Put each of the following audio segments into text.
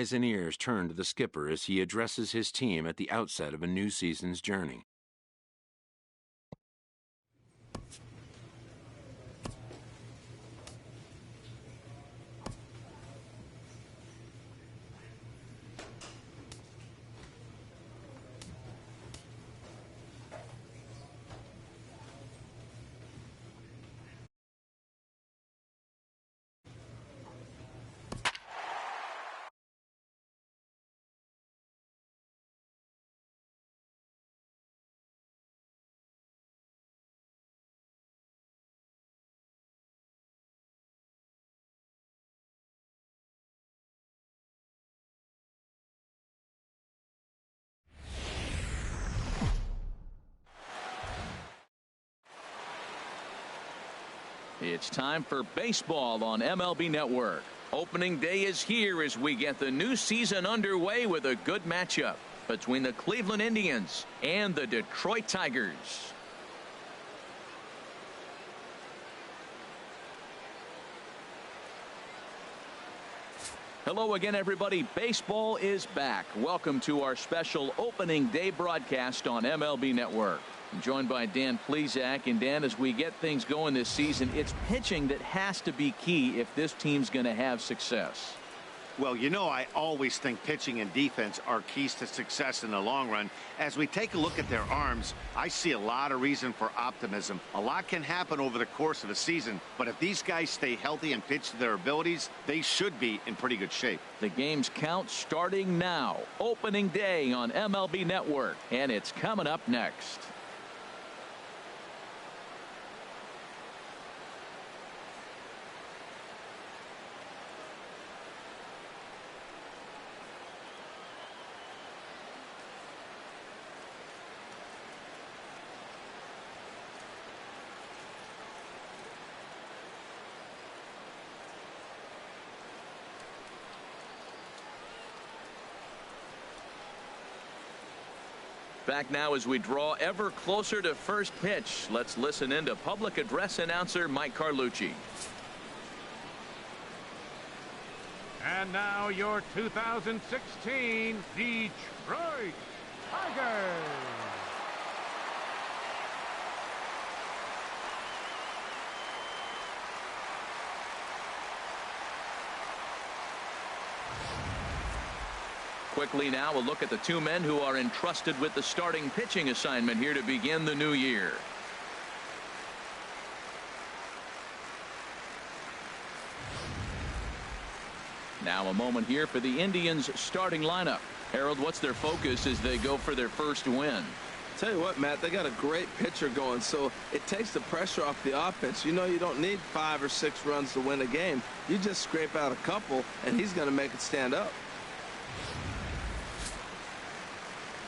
eyes and ears turn to the skipper as he addresses his team at the outset of a new season's journey. It's time for baseball on MLB Network. Opening day is here as we get the new season underway with a good matchup between the Cleveland Indians and the Detroit Tigers. Hello again, everybody. Baseball is back. Welcome to our special opening day broadcast on MLB Network. I'm joined by Dan Plesac. And Dan, as we get things going this season, it's pitching that has to be key if this team's going to have success. Well, you know, I always think pitching and defense are keys to success in the long run. As we take a look at their arms, I see a lot of reason for optimism. A lot can happen over the course of a season, but if these guys stay healthy and pitch to their abilities, they should be in pretty good shape. The game's count starting now. Opening day on MLB Network, and it's coming up next. Back now as we draw ever closer to first pitch. Let's listen in to public address announcer Mike Carlucci. And now your 2016 Detroit Tigers. Quickly now, a look at the two men who are entrusted with the starting pitching assignment here to begin the new year. Now a moment here for the Indians starting lineup. Harold, what's their focus as they go for their first win? Tell you what, Matt, they got a great pitcher going, so it takes the pressure off the offense. You know, you don't need 5 or 6 runs to win a game. You just scrape out a couple, and he's going to make it stand up.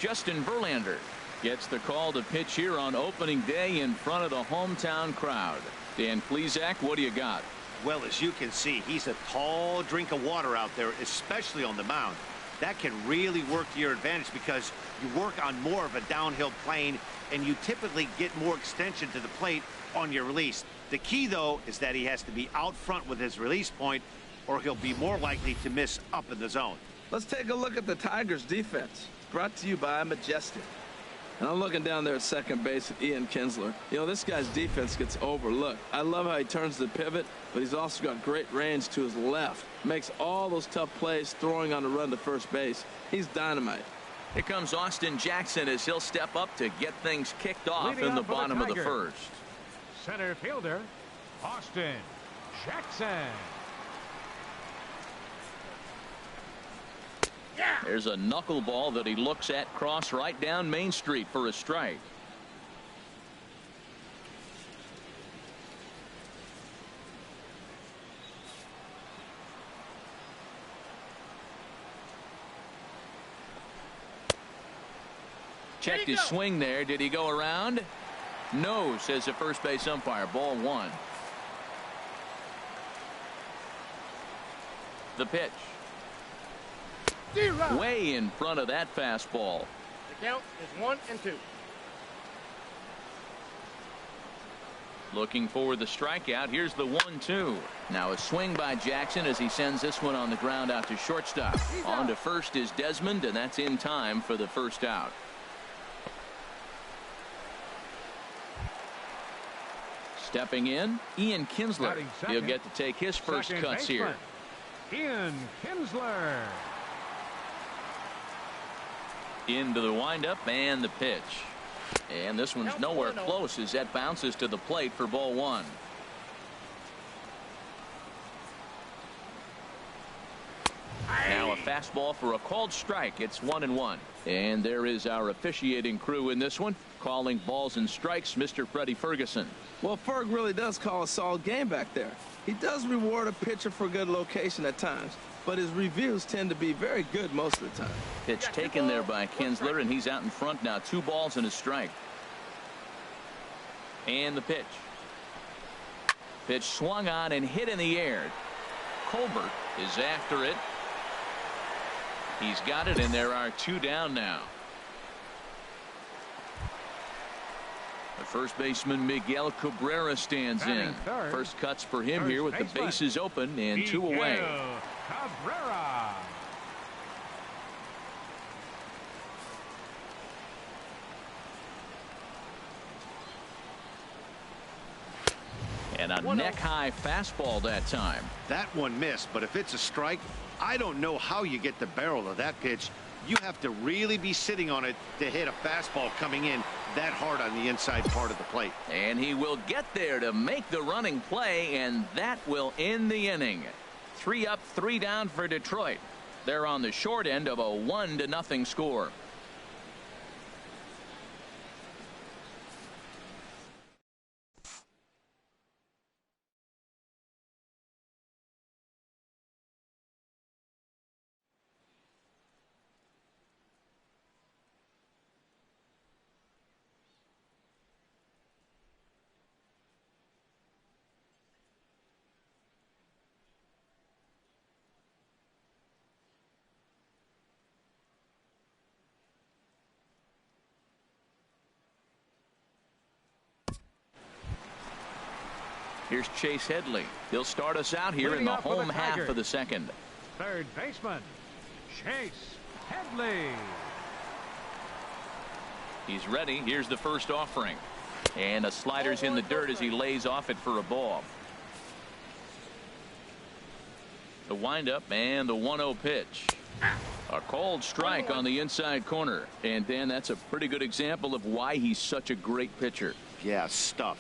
Justin Verlander gets the call to pitch here on opening day in front of the hometown crowd. Dan Plesac, what do you got? Well, as you can see, he's a tall drink of water out there, especially on the mound. That can really work to your advantage because you work on more of a downhill plane and you typically get more extension to the plate on your release. The key, though, is that he has to be out front with his release point or he'll be more likely to miss up in the zone. Let's take a look at the Tigers' defense. Brought to you by Majestic. And I'm looking down there at second base at Ian Kinsler. You know, this guy's defense gets overlooked. I love how he turns the pivot, but he's also got great range to his left. Makes all those tough plays throwing on the run to first base. He's dynamite. Here comes Austin Jackson as he'll step up to get things kicked off Leading in the off for bottom of the Tigers, first. Center fielder, Austin Jackson. There's a knuckleball that he looks at cross right down Main Street for a strike. Checked his swing there. Did he go around? No, says the first base umpire. Ball 1. The pitch. Way in front of that fastball. The count is 1-2. Looking for the strikeout. Here's the 1-2. Now a swing by Jackson as he sends this one on the ground out to shortstop. On to first is Desmond, and that's in time for the first out. Stepping in, Ian Kinsler. He'll get to take his first cuts here. Ian Kinsler. Into the windup and the pitch. And this one's nowhere close as that bounces to the plate for ball one. Now a fastball for a called strike. It's 1-1. And there is our officiating crew in this one. Calling balls and strikes, Mr. Freddie Ferguson. Well, Ferg really does call a solid game back there. He does reward a pitcher for good location at times, but his reviews tend to be very good most of the time. Pitch taken there by Kinsler, and he's out in front now. 2 balls and a strike. And the pitch. Pitch swung on and hit in the air. Colbert is after it. He's got it, and there are 2 down now. The first baseman Miguel Cabrera stands in. First cuts for him here with the bases open and 2 away. Cabrera. And a neck-high fastball that time. That one missed, but if it's a strike, I don't know how you get the barrel of that pitch. You have to really be sitting on it to hit a fastball coming in that hard on the inside part of the plate. And he will get there to make the running play, and that will end the inning. 3 up, 3 down for Detroit. They're on the short end of a 1-0 score. Here's Chase Headley. He'll start us out here in the home half of the second. Third baseman, Chase Headley. He's ready. Here's the first offering. And a slider's in the dirt as he lays off it for a ball. The windup and the 1-0 pitch. A called strike on the inside corner. And Dan, that's a pretty good example of why he's such a great pitcher. Yeah, stuff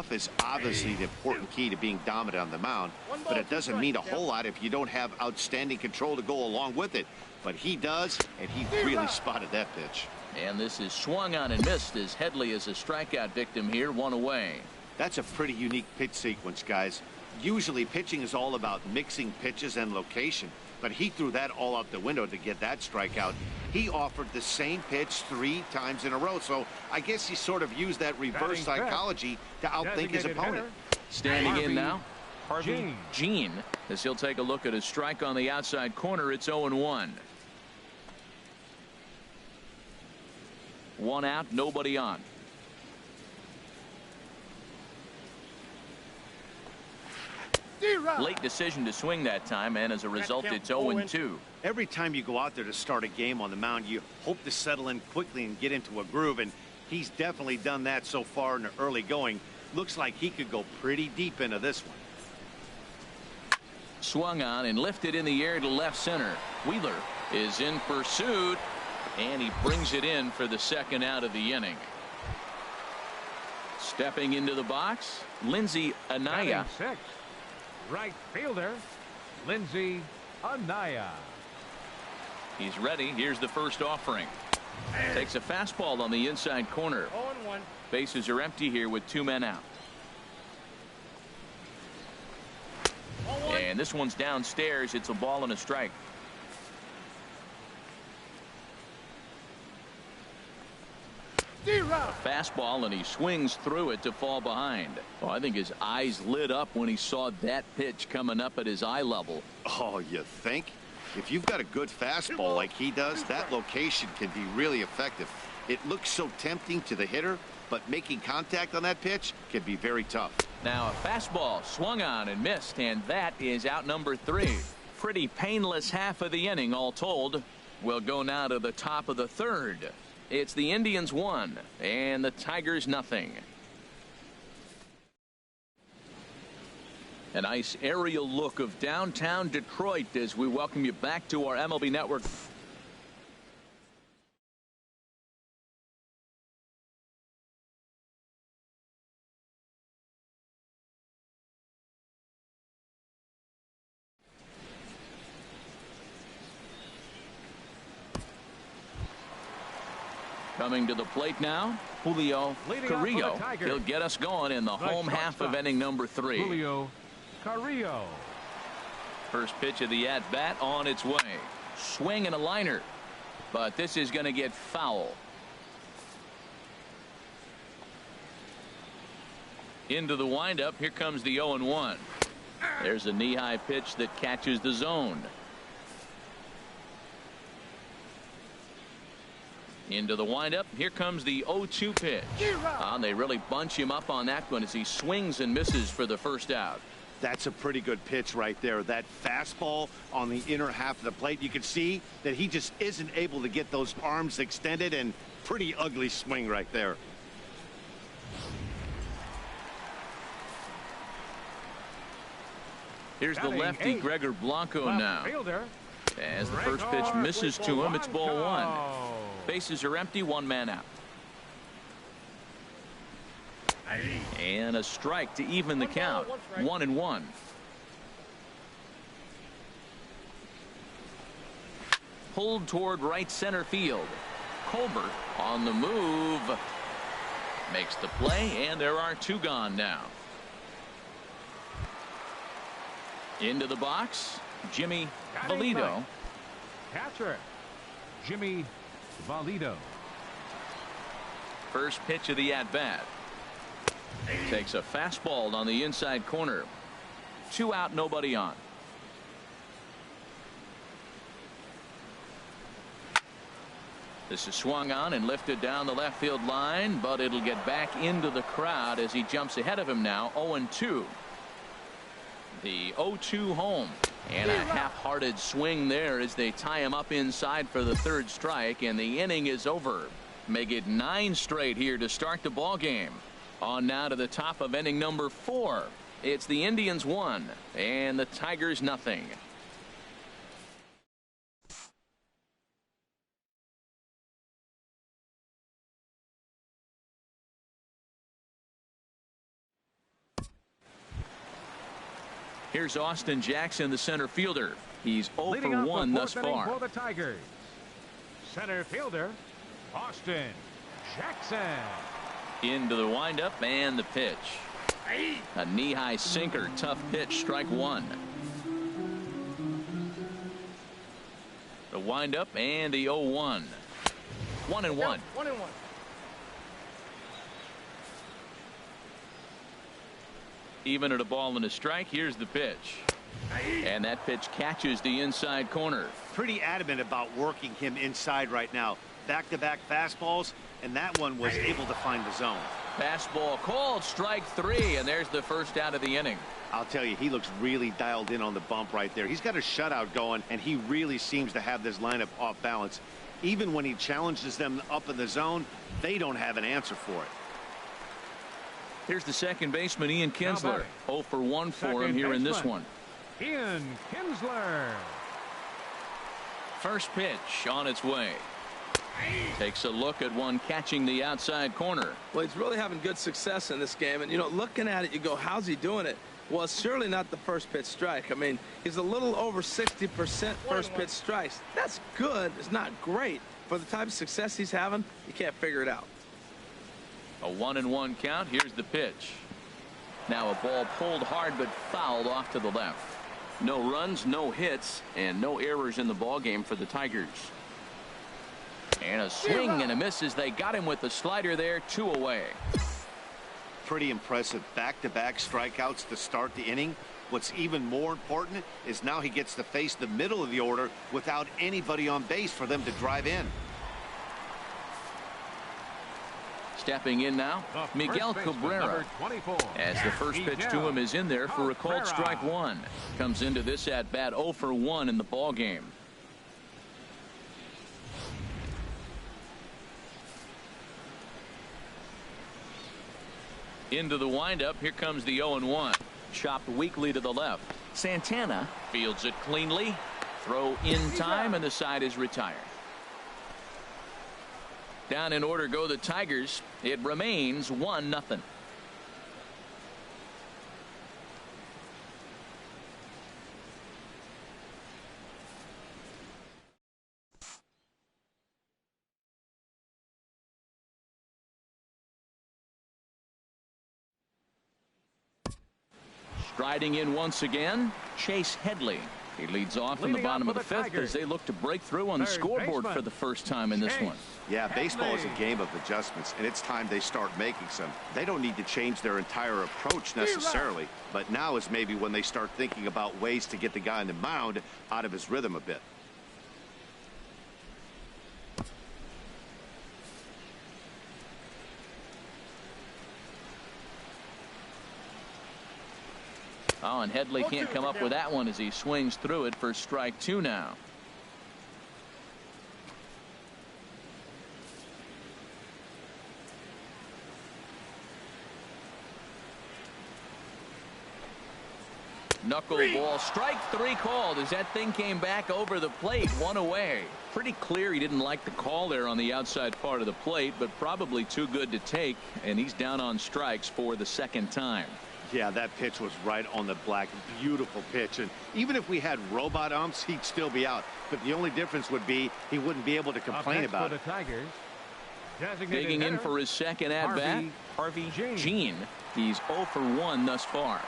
is obviously the important key to being dominant on the mound, but it doesn't mean a whole lot if you don't have outstanding control to go along with it. But he does, and he really spotted that pitch. And this is swung on and missed as Headley is a strikeout victim here, 1 away. That's a pretty unique pitch sequence, guys. Usually pitching is all about mixing pitches and location, but he threw that all out the window to get that strikeout. He offered the same pitch 3 times in a row, so I guess he sort of used that reverse psychology to outthink his opponent. Standing in now, Harvey Jean, as he'll take a look at a strike on the outside corner. It's 0-1. 1 out, nobody on. Late decision to swing that time, and as a result, it's 0-2. Every time you go out there to start a game on the mound, you hope to settle in quickly and get into a groove, and he's definitely done that so far in the early going. Looks like he could go pretty deep into this one. Swung on and lifted in the air to left center. Wheeler is in pursuit, and he brings it in for the second out of the inning. Stepping into the box, Lindsey Anaya. Right fielder, Lindsey Anaya. He's ready. Here's the first offering. Takes a fastball on the inside corner. 0-1. Bases are empty here with 2 men out. And this one's downstairs. It's a ball and a strike. A fastball, and he swings through it to fall behind. Oh, I think his eyes lit up when he saw that pitch coming up at his eye level. Oh, you think? If you've got a good fastball like he does, that location can be really effective. It looks so tempting to the hitter, but making contact on that pitch can be very tough. Now a fastball swung on and missed, and that is out number 3. Pretty painless half of the inning all told. We'll go now to the top of the 3rd. It's the Indians 1 and the Tigers nothing. A nice aerial look of downtown Detroit as we welcome you back to our MLB Network. Coming to the plate now, Julio Carrillo. He'll get us going in the home half of inning number 3. Julio Carrillo. First pitch of the at-bat on its way. Swing and a liner. But this is going to get foul. Into the windup. Here comes the 0-1. There's a knee-high pitch that catches the zone. Into the windup. Here comes the 0-2 pitch. They really bunch him up on that one as he swings and misses for the first out. That's a pretty good pitch right there. That fastball on the inner half of the plate. You can see that he just isn't able to get those arms extended, and pretty ugly swing right there. Here's the lefty Gregor Blanco now. As the first pitch misses to him, it's ball 1. Bases are empty, 1 man out. And a strike to even the count. 1-1. Pulled toward right center field. Colbert on the move. Makes the play, and there are 2 gone now. Into the box, Jimmy Valido. Catcher, Jimmy Valido. First pitch of the at-bat. Takes a fastball on the inside corner. 2 out, nobody on. This is swung on and lifted down the left field line, but it'll get back into the crowd as he jumps ahead of him now. 0-2. The 0-2 home. And a half-hearted swing there as they tie him up inside for the 3rd strike, and the inning is over. Make it 9 straight here to start the ball game. On now to the top of inning number 4. It's the Indians 1 and the Tigers nothing. Here's Austin Jackson, the center fielder. He's 0 for 1 thus far. For the Tigers, center fielder Austin Jackson. Into the windup and the pitch. A knee-high sinker, tough pitch, strike 1. The windup and the 0-1. 1-1. Even at a ball and a strike. Here's the pitch. And that pitch catches the inside corner. Pretty adamant about working him inside right now. Back-to-back fastballs, and that one was able to find the zone. Fastball called, strike 3, and there's the first out of the inning. I'll tell you, he looks really dialed in on the bump right there. He's got a shutout going, and he really seems to have this lineup off balance. Even when he challenges them up in the zone, they don't have an answer for it. Here's the second baseman, Ian Kinsler. 0 for 1 for him here in this one. Ian Kinsler. First pitch on its way. Takes a look at one catching the outside corner. Well, he's really having good success in this game. And, you know, looking at it, you go, how's he doing it? Well, it's surely not the first pitch strike. I mean, he's a little over 60% first pitch strikes. That's good. It's not great. For the type of success he's having, you can't figure it out. A 1-1 count. Here's the pitch. Now a ball pulled hard but fouled off to the left. No runs, no hits, and no errors in the ball game for the Tigers. And a swing and a miss as they got him with the slider there. 2 away. Pretty impressive back-to-back strikeouts to start the inning. What's even more important is now he gets to face the middle of the order without anybody on base for them to drive in. Stepping in now, Miguel Cabrera, as the first pitch to him is in there for a called strike one. Comes into this at bat 0 for 1 in the ball game. Into the windup. Here comes the 0-1. Chopped weakly to the left. Santana fields it cleanly. Throw in time, and the side is retired. Down in order go the Tigers. It remains 1-0. Striding in once again, Chase Headley. He leads off in the bottom of the fifth as they look to break through on the scoreboard for the first time in this one. Yeah, baseball is a game of adjustments, and it's time they start making some. They don't need to change their entire approach necessarily, but now is maybe when they start thinking about ways to get the guy on the mound out of his rhythm a bit. Oh, and Headley can't come up with that one as he swings through it for strike two now. Knuckleball, strike three called as that thing came back over the plate, one away. Pretty clear he didn't like the call there on the outside part of the plate, but probably too good to take, and he's down on strikes for the second time. Yeah, that pitch was right on the black. Beautiful pitch. And even if we had robot umps, he'd still be out. But the only difference would be he wouldn't be able to complain about it. Digging in for his second at bat, Harvey Jean. He's 0 for 1 thus far.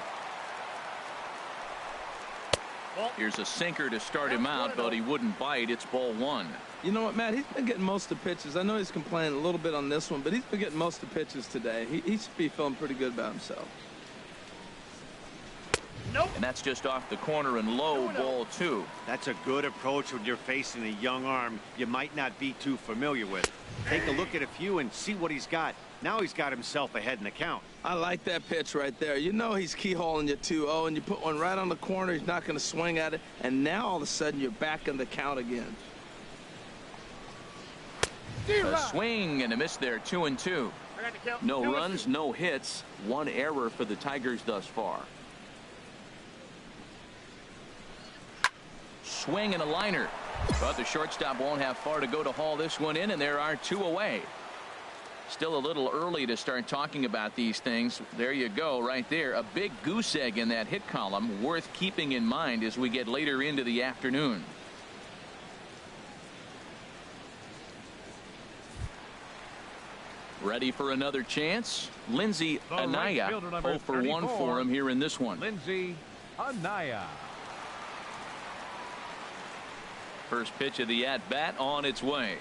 Here's a sinker to start him out, but he wouldn't bite. It's ball one. You know what, Matt? He's been getting most of the pitches. I know he's complaining a little bit on this one, but he's been getting most of the pitches today. He should be feeling pretty good about himself. And that's just off the corner and low, ball two. That's a good approach when you're facing a young arm you might not be too familiar with. Take a look at a few and see what he's got. Now he's got himself ahead in the count. I like that pitch right there. You know he's keyholing you 2-0, and you put one right on the corner. He's not going to swing at it, and now all of a sudden you're back in the count again. A swing and a miss there, 2-2. No runs, no hits, one error for the Tigers thus far. Swing and a liner, but the shortstop won't have far to go to haul this one in, and there are two away. Still a little early to start talking about these things. There you go, right there. A big goose egg in that hit column, worth keeping in mind as we get later into the afternoon. Ready for another chance? Lindsey Anaya, 0 for 1 for him here in this one. Lindsey Anaya. First pitch of the at-bat on its way.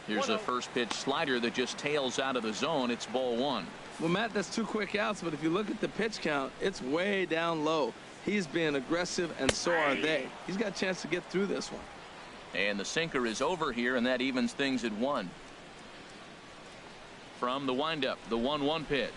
Here's a first pitch slider that just tails out of the zone. It's ball one. Well, Matt, that's 2 quick outs, but if you look at the pitch count, it's way down low. He's being aggressive, and so are they. He's got a chance to get through this one. And the sinker is over here, and that evens things at 1. From the windup, the 1-1 pitch.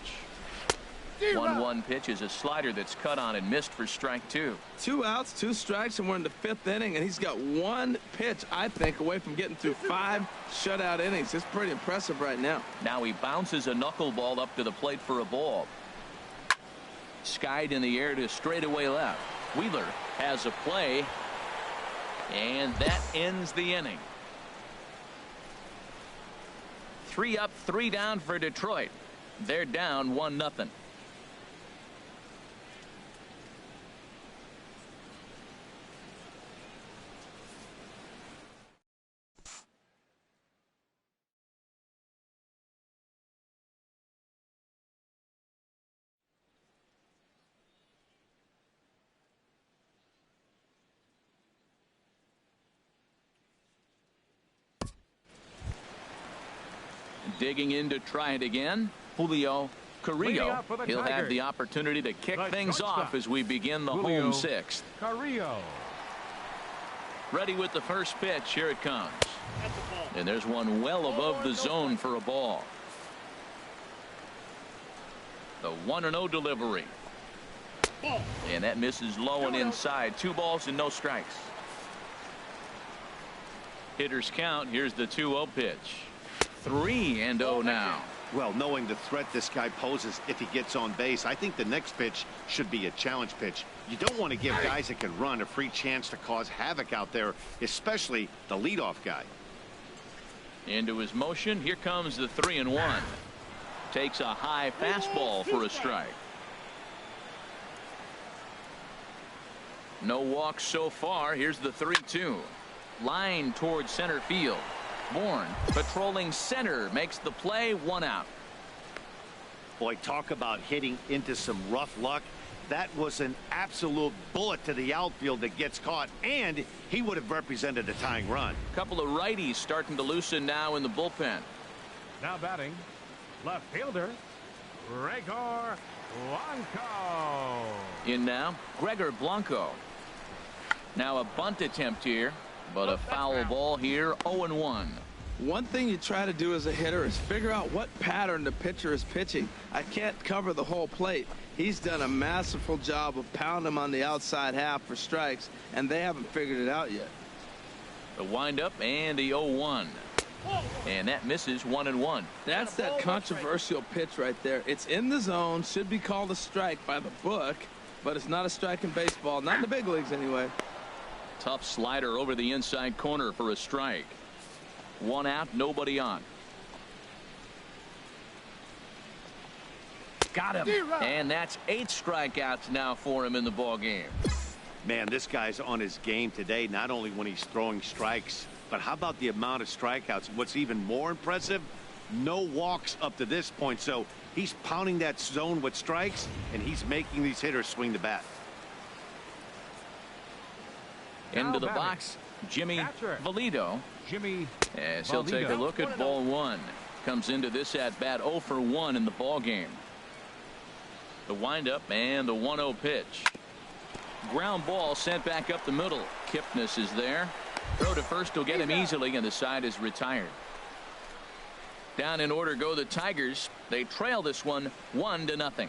1-1 pitch is a slider that's cut on and missed for strike 2. 2 outs, 2 strikes, and we're in the 5th inning, and he's got 1 pitch, I think, away from getting through 5 shutout innings. It's pretty impressive right now. Now he bounces a knuckleball up to the plate for a ball. Skied in the air to straightaway left. Wheeler has a play, and that ends the inning. 3 up, 3 down for Detroit. They're down 1-0. Digging in to try it again, Julio Carrillo. He'll have the opportunity to kick things off as we begin the home 6th. Carrillo. Ready with the first pitch. Here it comes. And there's one well above the zone for a ball. The 1-0 delivery. And that misses low and inside. 2 balls and no strikes. Hitters count. Here's the 2-0 pitch. 3-0 now. Well, knowing the threat this guy poses if he gets on base, I think the next pitch should be a challenge pitch. You don't want to give guys that can run a free chance to cause havoc out there, especially the leadoff guy. Into his motion. Here comes the 3-1. Takes a high fastball for a strike. No walks so far. Here's the 3-2. Line towards center field. Bourne patrolling center makes the play. 1 out. Boy, talk about hitting into some rough luck. That was an absolute bullet to the outfield that gets caught, and he would have represented a tying run. Couple of righties starting to loosen now in the bullpen. Now batting, left fielder, Gregor Blanco. In now, Gregor Blanco. Now a bunt attempt here, but a foul ball here. 0-1. One thing you try to do as a hitter is figure out what pattern the pitcher is pitching. I can't cover the whole plate. He's done a masterful job of pounding him on the outside half for strikes, and they haven't figured it out yet. The windup and the 0-1. And that misses. 1-1. That's that controversial pitch right there. It's in the zone, should be called a strike by the book, but it's not a strike in baseball, not in the big leagues anyway. Tough slider over the inside corner for a strike. 1 out, nobody on. Got him. And that's 8 strikeouts now for him in the ball game. Man, this guy's on his game today, not only when he's throwing strikes, but how about the amount of strikeouts? What's even more impressive, no walks up to this point. So he's pounding that zone with strikes, and he's making these hitters swing the bat. Into the box, Jimmy Valido. As he'll take a look at ball 1. Comes into this at bat 0 for 1 in the ball game. The windup and the 1-0 pitch. Ground ball sent back up the middle. Kipnis is there. Throw to first will get him easily, and the side is retired. Down in order go the Tigers. They trail this one 1-0.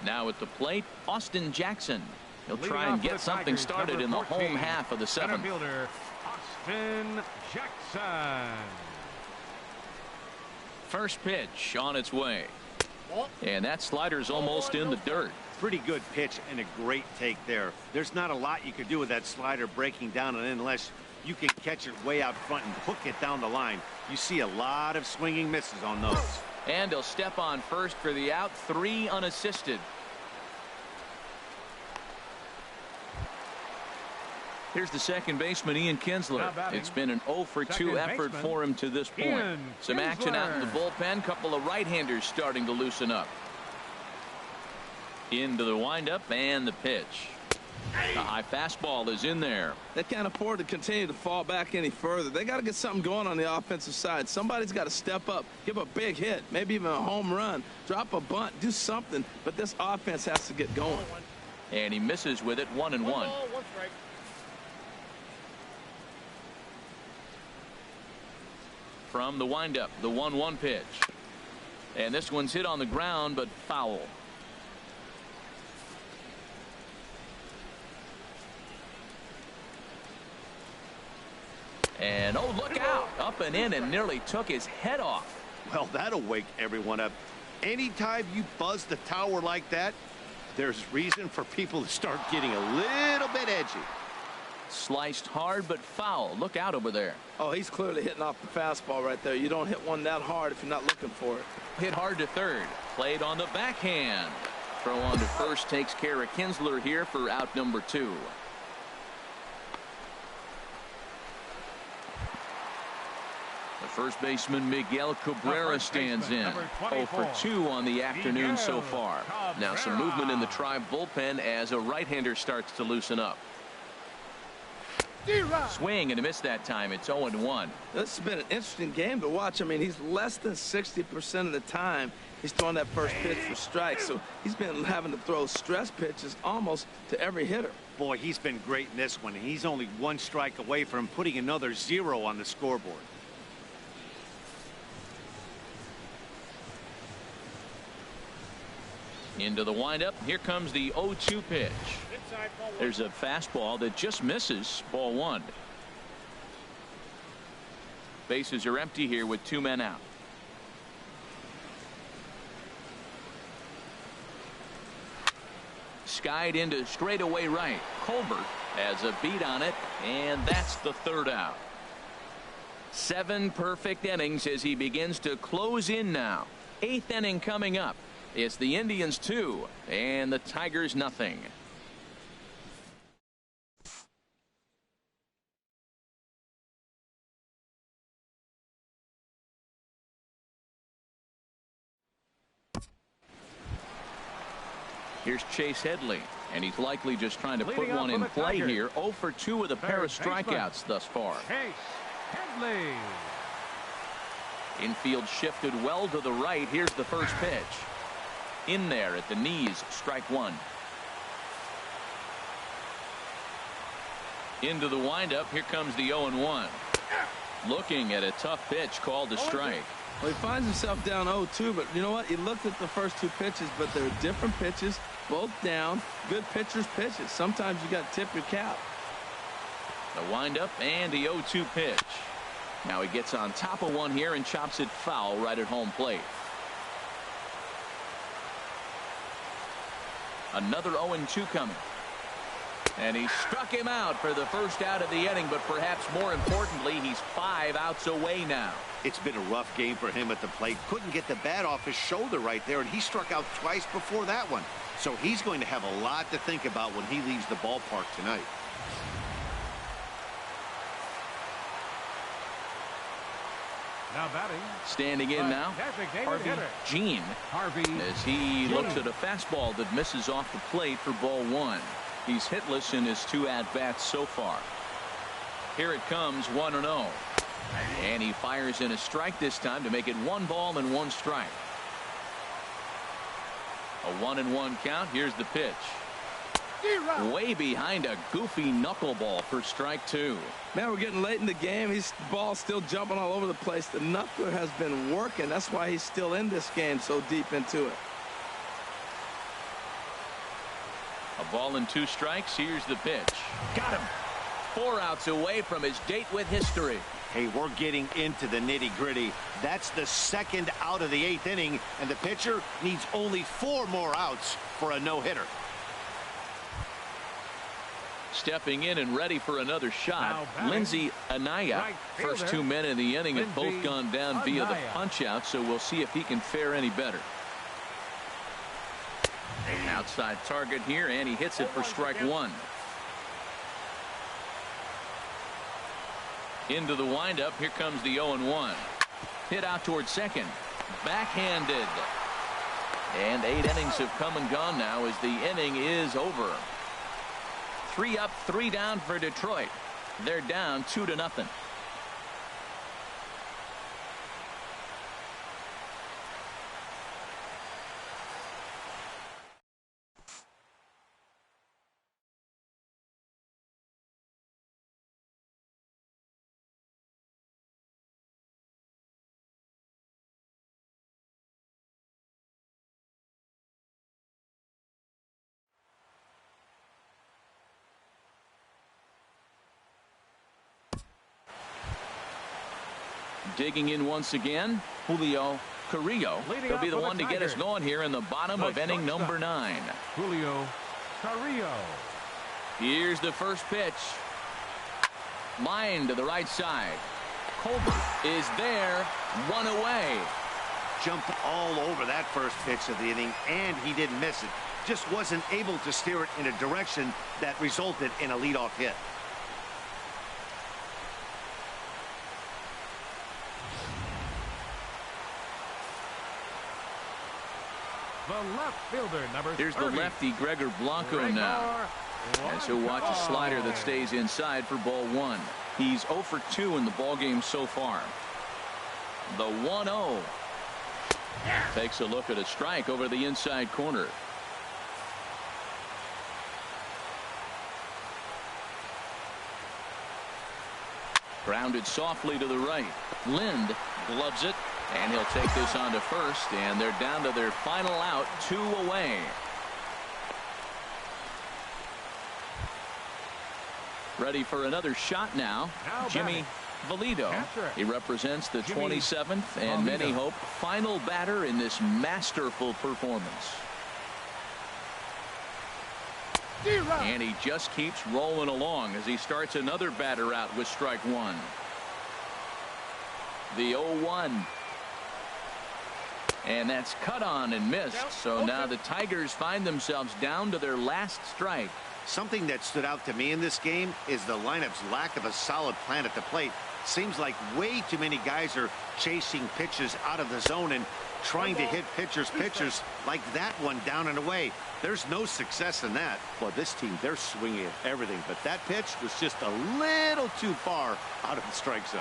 Now at the plate, Austin Jackson. He'll try and get something started in the home half of the 7th. Center fielder, Austin Jackson. First pitch on its way. And that slider's almost in the dirt. Pretty good pitch and a great take there. There's not a lot you could do with that slider breaking down and in unless you can catch it way out front and hook it down the line. You see a lot of swinging misses on those. And he'll step on first for the out. 3 unassisted. Here's the second baseman, Ian Kinsler. It's been an 0 for 2 effort for him to this point. Some action out in the bullpen. Couple of right-handers starting to loosen up. Into the windup and the pitch. The high fastball is in there. They can't afford to continue to fall back any further. They got to get something going on the offensive side. Somebody's got to step up, give a big hit, maybe even a home run, drop a bunt, do something. But this offense has to get going. And he misses with it. 1-1. From the windup, the 1-1 pitch. And this one's hit on the ground, but foul. And oh, look out. Up and in and nearly took his head off. Well, that'll wake everyone up. Anytime you buzz the tower like that, there's reason for people to start getting a little bit edgy. Sliced hard but foul. Look out over there. Oh, he's clearly hitting off the fastball right there. You don't hit one that hard if you're not looking for it. Hit hard to third. Played on the backhand. Throw on to first takes care of Kinsler here for out number 2. First baseman Miguel Cabrera stands in. 0 for 2 on the afternoon so far. Now some movement in the Tribe bullpen as a right-hander starts to loosen up. Swing and a miss that time. It's 0-1. This has been an interesting game to watch. I mean, he's less than 60% of the time he's throwing that first pitch for strikes. So he's been having to throw stress pitches almost to every hitter. Boy, he's been great in this one. He's only 1 strike away from putting another 0 on the scoreboard. Into the windup. Here comes the 0-2 pitch. There's a fastball that just misses. Ball 1. Bases are empty here with 2 men out. Skied into straightaway right. Colbert has a beat on it, and that's the 3rd out. 7 perfect innings as he begins to close in now. 8th inning coming up. It's the Indians 2 and the Tigers nothing. Here's Chase Headley, and he's likely just trying to put one in play here. 0 for 2 with a pair of strikeouts thus far. Chase Headley. Infield shifted well to the right. Here's the first pitch. In there at the knees, strike 1. Into the windup. Here comes the 0-1. Looking at a tough pitch called a strike. Well, he finds himself down 0-2, but you know what? He looked at the first 2 pitches, but they're different pitches, both down. Good pitchers' pitches. Sometimes you got to tip your cap. The windup and the 0-2 pitch. Now he gets on top of one here and chops it foul right at home plate. Another 0-2 coming. And he struck him out for the first out of the inning, but perhaps more importantly, he's 5 outs away now. It's been a rough game for him at the plate. Couldn't get the bat off his shoulder right there, and he struck out twice before that one. So he's going to have a lot to think about when he leaves the ballpark tonight. Now batting. Standing in now, Harvey Jean, as he looks at a fastball that misses off the plate for ball 1. He's hitless in his 2 at-bats so far. Here it comes, 1-0. And he fires in a strike this time to make it 1 ball and 1 strike. A 1-1 count. Here's the pitch. Way behind a goofy knuckleball for strike 2. Man, we're getting late in the game. His ball's still jumping all over the place. The knuckler has been working. That's why he's still in this game so deep into it. A ball and 2 strikes. Here's the pitch. Got him. 4 outs away from his date with history. Hey, we're getting into the nitty-gritty. That's the 2nd out of the 8th inning, and the pitcher needs only 4 more outs for a no-hitter. Stepping in and ready for another shot, Lindsey Anaya. First 2 men in the inning have both gone down via the punch-out, so we'll see if he can fare any better. An outside target here, and he hits it for strike 1. Into the windup. Here comes the 0-1. Hit out towards second. Backhanded. And 8 innings have come and gone now as the inning is over. 3 up, 3 down for Detroit. They're down 2-0. Digging in once again, Julio Carrillo. He'll be the one to get us going here in the bottom of inning number 9. Julio Carrillo. Here's the first pitch. Line to the right side. Colbert is there. 1 away. Jumped all over that first pitch of the inning, and he didn't miss it. Just wasn't able to steer it in a direction that resulted in a leadoff hit. The left fielder, number 30. Here's the lefty, Gregor Blanco now. As he'll watch a slider that stays inside for ball one. He's 0 for 2 in the ballgame so far. The 1-0. Takes a look at a strike over the inside corner. Grounded softly to the right. Lind gloves it, and he'll take this on to first, and they're down to their final out, 2 away. Ready for another shot now Jimmy Valido. He represents the 27th and many hope final batter in this masterful performance. And he just keeps rolling along as he starts another batter out with strike one. The 0-1. And that's cut on and missed. So now the Tigers find themselves down to their last strike. Something that stood out to me in this game is the lineup's lack of a solid plan at the plate. Seems like way too many guys are chasing pitches out of the zone and trying to hit pitchers like that one down and away. There's no success in that. Well, this team, they're swinging at everything, but that pitch was just a little too far out of the strike zone.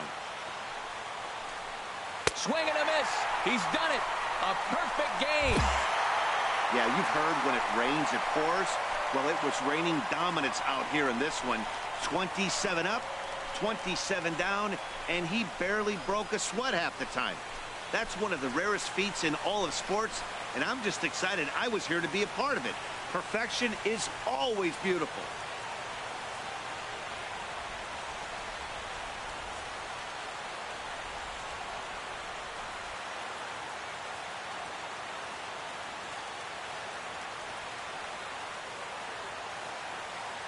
Swing and a miss. He's done it. A perfect game. Yeah, you've heard when it rains, it pours. Well, it was raining dominance out here in this one. 27 up, 27 down, and he barely broke a sweat half the time. That's one of the rarest feats in all of sports, and I'm just excited I was here to be a part of it. Perfection is always beautiful.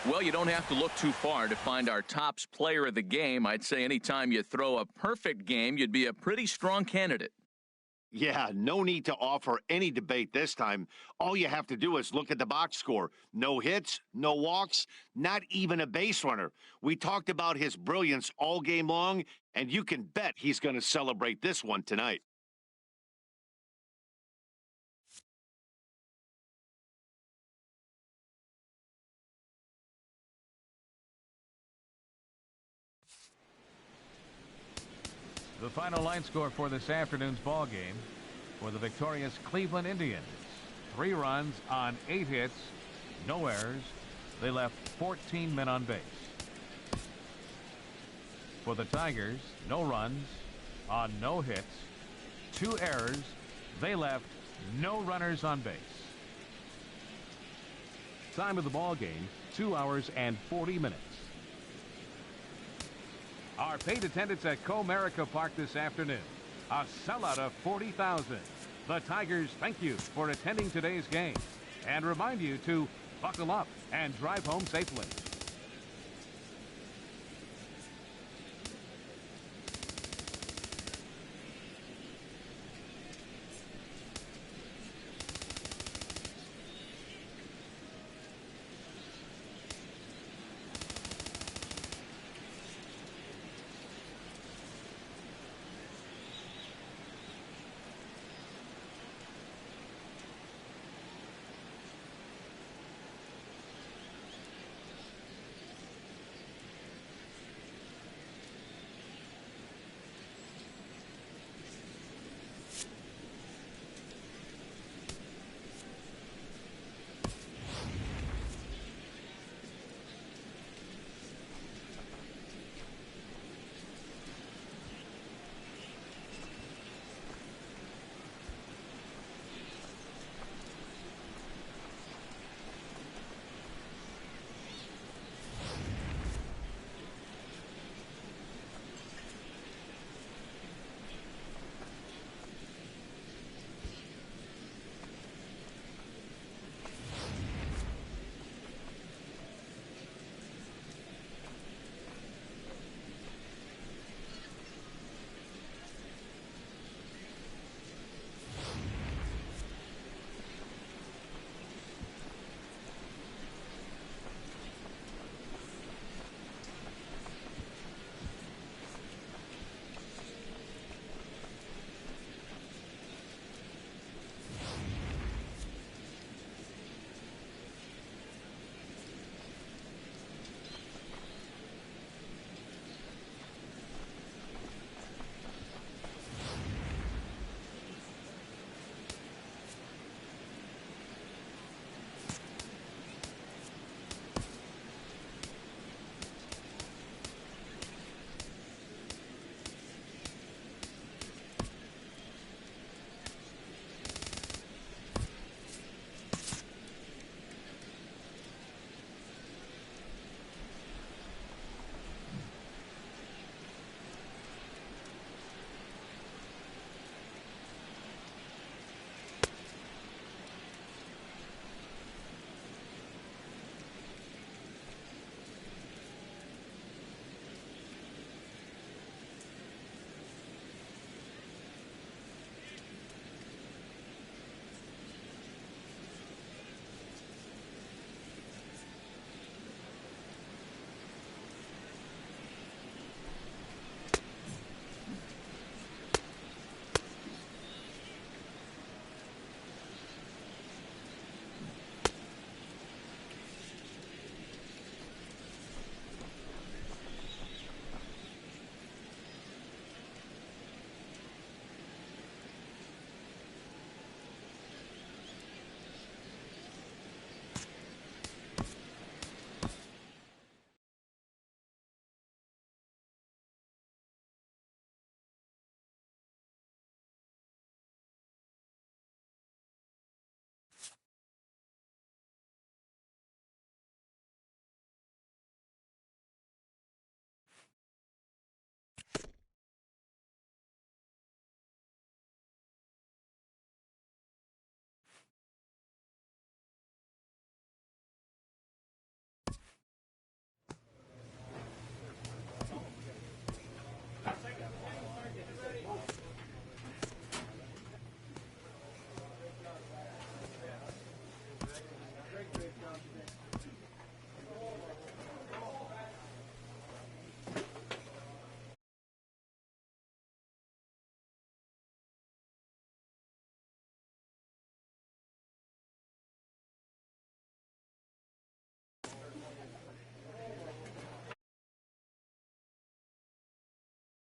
Well, you don't have to look too far to find our tops player of the game. I'd say anytime you throw a perfect game, you'd be a pretty strong candidate. Yeah, no need to offer any debate this time. All you have to do is look at the box score. No hits, no walks, not even a base runner. We talked about his brilliance all game long, and you can bet he's going to celebrate this one tonight. The final line score for this afternoon's ball game for the victorious Cleveland Indians. 3 runs on 8 hits, no errors. They left 14 men on base. For the Tigers, no runs on no hits, 2 errors. They left no runners on base. Time of the ball game, 2 hours and 40 minutes. Our paid attendance at Comerica Park this afternoon, a sellout of 40,000. The Tigers thank you for attending today's game and remind you to buckle up and drive home safely.